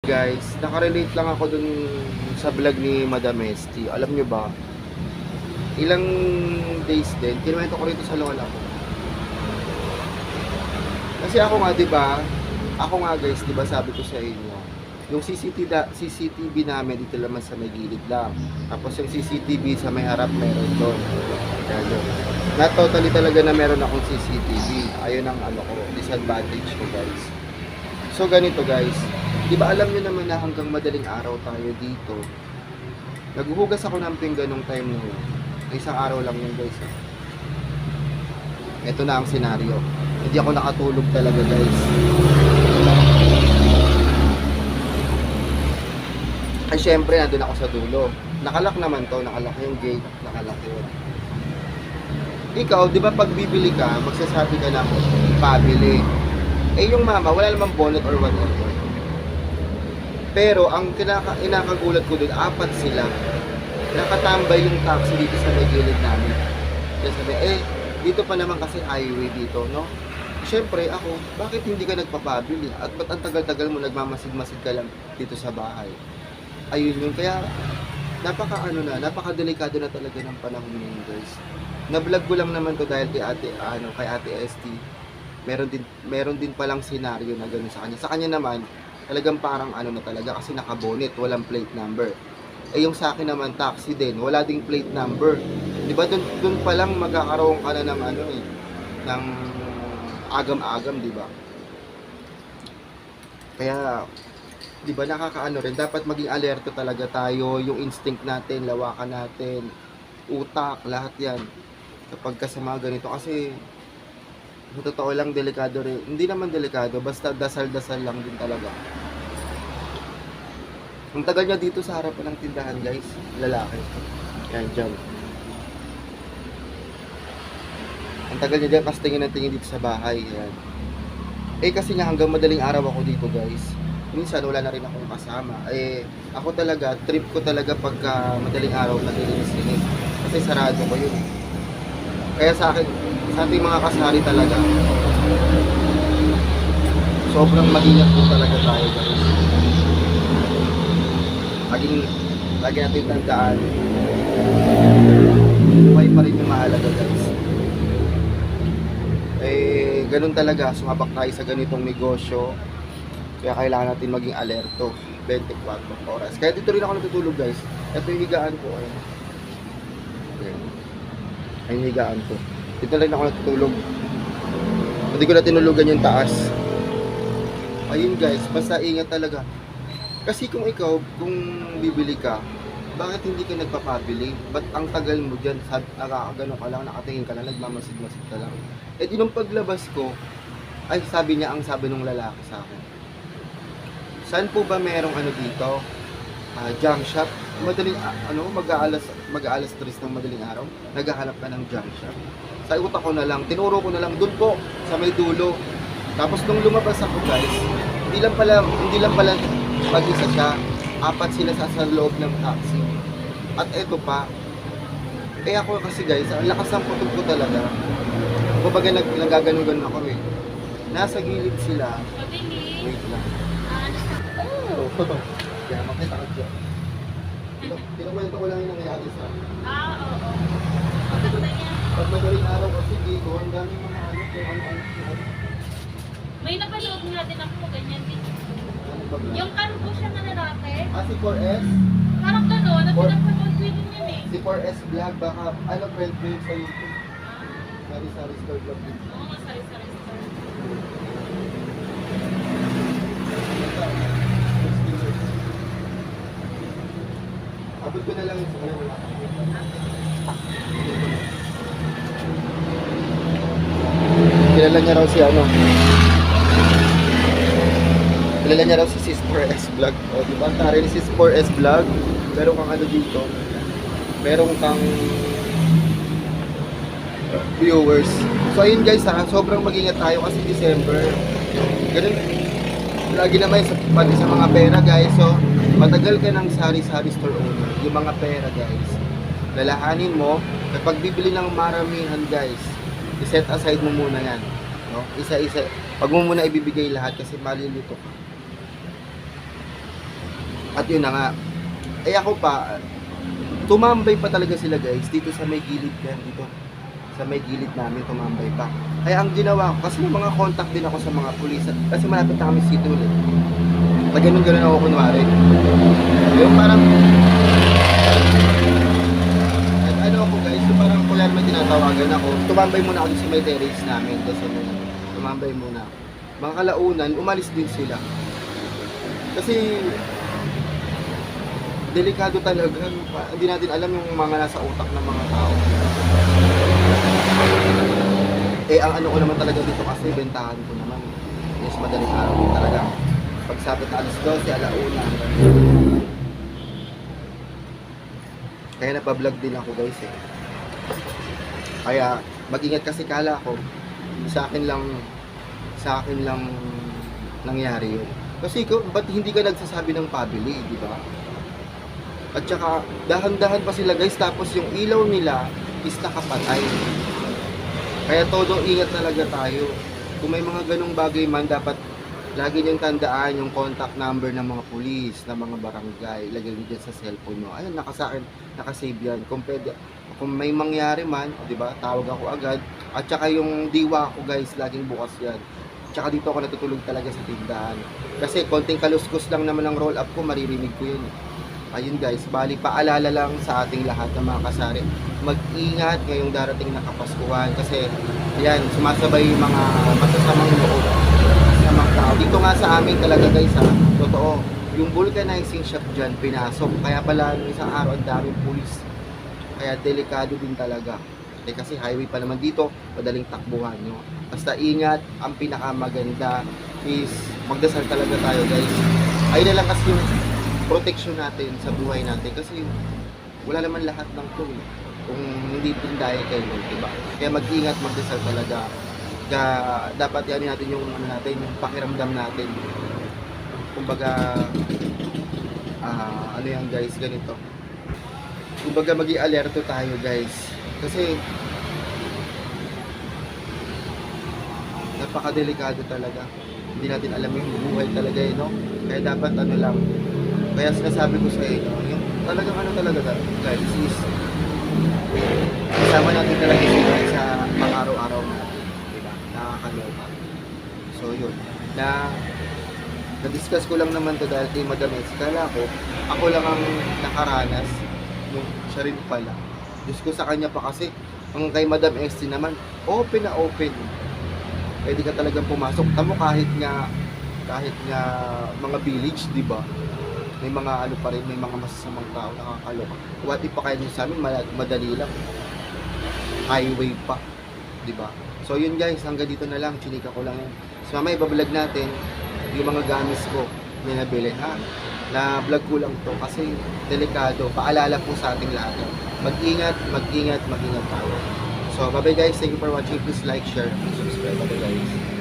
Guys, nakarelate lang ako dun sa vlog ni Madam Esty. Alam nyo ba, ilang days din, kinuwento ko rito sa lola ko. Kasi ako nga, di ba, ako nga guys, di ba sabi ko sa inyo, yung CCTV namin dito naman sa may gilid lang. Tapos yung CCTV sa may harap meron doon. Kaya yun. Not totally talaga na meron akong CCTV. Ayun ang ano ko, disadvantage ko guys. So ganito guys, di ba alam nyo naman na hanggang madaling araw tayo dito. Naghuhugas ako ng pinggan nung time na yun. Isang araw lang yun guys. Ito na ang senaryo. Hindi ako nakatulog talaga guys. Ay syempre nandun ako sa dulo. Nakalak naman to, nakalak yung gate, nakalak yun. Ikaw, di ba pag bibili ka, magsasabi ka na pabili. Eh yung mama, wala namang bonnet or whatever. Pero ang inakagulat ko dun, 4 sila. Nakatambay yung taxi dito sa may gilid namin. Kaya sabi, dito pa naman kasi highway dito, no? Siyempre ako, bakit hindi ka nagpapabili? At ba't ang tagal-tagal mo nagmamasid-masid ka lang dito sa bahay? Ayun yung kaya napaka-delikado na talaga ng panahon ngayon guys. Na-vlog ko lang naman to dahil kay Ate ST. Meron din palang senaryo na gano'n sa kanya. Sa kanya naman, talagang parang ano na talaga kasi nakabonet, walang plate number. Eh yung sa akin naman taxi din, wala ding plate number. 'Di ba doon pa lang magkakaroon ka na ng ng agam-agam, 'di ba? Kaya 'di ba nakakaano rin, dapat maging alerto talaga tayo, yung instinct natin, lawakan natin, utak, lahat 'yan. Kapag kasama ganito kasi totoo lang delikado rin. Hindi naman delikado, basta dasal-dasal lang din talaga. Ang tagal niya dito sa harapan ng tindahan guys, lalaki. Yan dyan. Ang tagal niya dyan kasi tingin ng tingin dito sa bahay. Yan. Eh kasi nga hanggang madaling araw ako dito guys. Minsan wala na rin akong kasama. Ako talaga, trip ko talaga pagka madaling araw naglilinis-linis. Kasi sarado ko yun. Kaya sa akin, sa ating mga kasari talaga, sobrang mag-ingat po talaga tayo guys. Lagi natin tandaan, buhay pa rin yung mahalaga guys. Ganun talaga, sumabak tayo sa ganitong negosyo. Kaya kailangan natin maging alerto 24 oras. Kaya dito rin ako natutulog guys. Ito yung higaan ko. Ay yung higaan ko. Dito rin ako natutulog. Hindi ko na tinulugan yung taas. Ayun guys, basta ingat talaga. Kasi kung ikaw, kung bibili ka, bakit hindi ka nagpapabili? Ba't ang tagal mo dyan? Nakakagano ka lang, nakatingin ka lang, nagmamasid-masid ka lang. Eh nung paglabas ko, ay sabi niya, ang sabi ng lalaki sa akin, saan po ba merong dito? Junk shop? Mag-aalas 3 ng madaling araw, naghahanap ka ng junk shop. Sa utak ko na lang, tinuro ko na lang, dun po, sa may dulo. Tapos nung lumabas ako guys, hindi lang pala mag-isa siya, 4 sila sa loob ng taxi. At eto pa, ako kasi guys, ang lakas ng putok ko talaga. Kumbaga nagaganon-ganon ako Nasa gilid sila. Wait lang. Kaya makita ka dyan. Kinukwento ko lang yung nangyayari sa akin. Oo. Maganda yan. Pag madaling araw kasi dito, ang daming mga May napanood nga din ako ganyan din. Yung kanpo siya na lalaki. Si 4S? Parang gano'n, na pinapanood ko din yun eh. Si 4S vlog, baka friend ko yun sa YouTube. Sari-sari store vlog din. Oo, sari-sari store. Abot ko na lang yung sa wala. Kilala niya raw si Kilala niya raw si Sis 4S Vlog. O, diba? Ang tari ni Sis 4S Vlog. Meron kang dito. Meron kang viewers. So, ayun guys sobrang mag-ingat tayo kasi December. Ganun. Lagi naman pati sa mga pera guys. So, matagal ka ng sari-sari store owner. Yung mga pera guys. Lalahanin mo. Kapag bibili ng maramihan guys, i-set aside mo muna yan. No? Isa-isa. Pag mo muna ibibigay lahat kasi malilito ka. At yun na nga. Eh ako pa, tumambay pa talaga sila guys dito sa may gilid yan, dito. Sa may gilid namin tumambay pa. Kaya ang ginawa ko, kasi may mga contact din ako sa mga pulis. Kasi malapit na kami City Hall eh. Pag ganun ako kunwari. Yung parang, ano ako guys, yung parang kulang may tinatawagan ako. Tumambay muna ako sa may terrace namin. Kasi tumambay muna. Mga kalaunan, umalis din sila. Kasi, delikado talaga. Hindi natin alam yung mga nasa utak ng mga tao. Eh, ang ano ko naman talaga dito kasi, bentahan ko naman. Yes, madaling araw din talaga. Pagsabot na alas 12, alauna. Kaya napablog din ako guys eh. Kaya, mag-ingat kasi kala ko, sa akin lang nangyari yun. Kasi ba't hindi ka nagsasabi ng pabili, di ba? At saka, dahan-dahan pa sila guys, tapos yung ilaw nila is nakapatay. Kaya todo ingat talaga tayo. Kung may mga ganong bagay man, dapat lagi niyong tandaan yung contact number ng mga pulis, ng mga barangay. Lagay niyo dyan sa cellphone nyo. Ayun, nakasave yan. Kung may mangyari man, di ba, tawag ako agad. At saka yung diwa ko guys, laging bukas yan. Tsaka dito ako natutulog talaga sa tindahan. Kasi konting kaluskos lang naman ang roll up ko, maririnig ko yun. Ayun guys, bali paalala lang sa ating lahat ng mga kasari. Mag-ingat ngayong darating na Kapaskuhan kasi yan, sumasabay yung mga masasamang loob, masasamang tao. Dito nga sa amin talaga guys ha, totoo, yung vulcanizing shop dyan, pinasok. Kaya pala nung isang araw ang daming pulis. Kaya delikado din talaga. Eh, kasi highway pa naman dito, madaling takbuhan nyo. Basta ingat, ang pinakamaganda is magdasal talaga tayo guys. Ayun na lang kasi yung protection natin sa buhay natin kasi wala naman lahat ng to eh. Kung hindi din dahil kay Lord, diba? Kaya mag-ingat, magdasal talaga. Kaya dapat yan natin yung ano natin, yung pakiramdam natin. Kumbaga ano yan guys, ganito. Kumbaga mag-i-alerto tayo guys. Kasi napakadelikado talaga. Hindi natin alam yung buhay talaga eh, no? Kaya dapat ano lang. Kaya sinasabi ko sa inyo, yung talagang ano talaga guys is kasama natin talaga sila sa mga araw-araw natin, diba? Nakakaloka. So yun, na-discuss ko lang naman to dahil kay Madam S. Kala ko, ako lang ang nakaranas, no? Siya rin pala. Diyos ko sa kanya pa kasi, ang kay Madam S naman, open na open. Pwede ka talagang pumasok. Tamo kahit nga mga village, diba? May mga ano pa rin, may mga masasamang tao nakakaloka. What if pa kaya nyo sa amin, madali lang. Highway pa, di ba? So yun guys, hanggang dito na lang, chinika ko lang yun. So mamaya ibablog natin yung mga gamis ko na nabili, ha? Na vlog ko lang to kasi delikado. Paalala po sa ating lahat. Mag-ingat tayo. So bye bye guys, thank you for watching. Please like, share, and subscribe. Bye bye guys.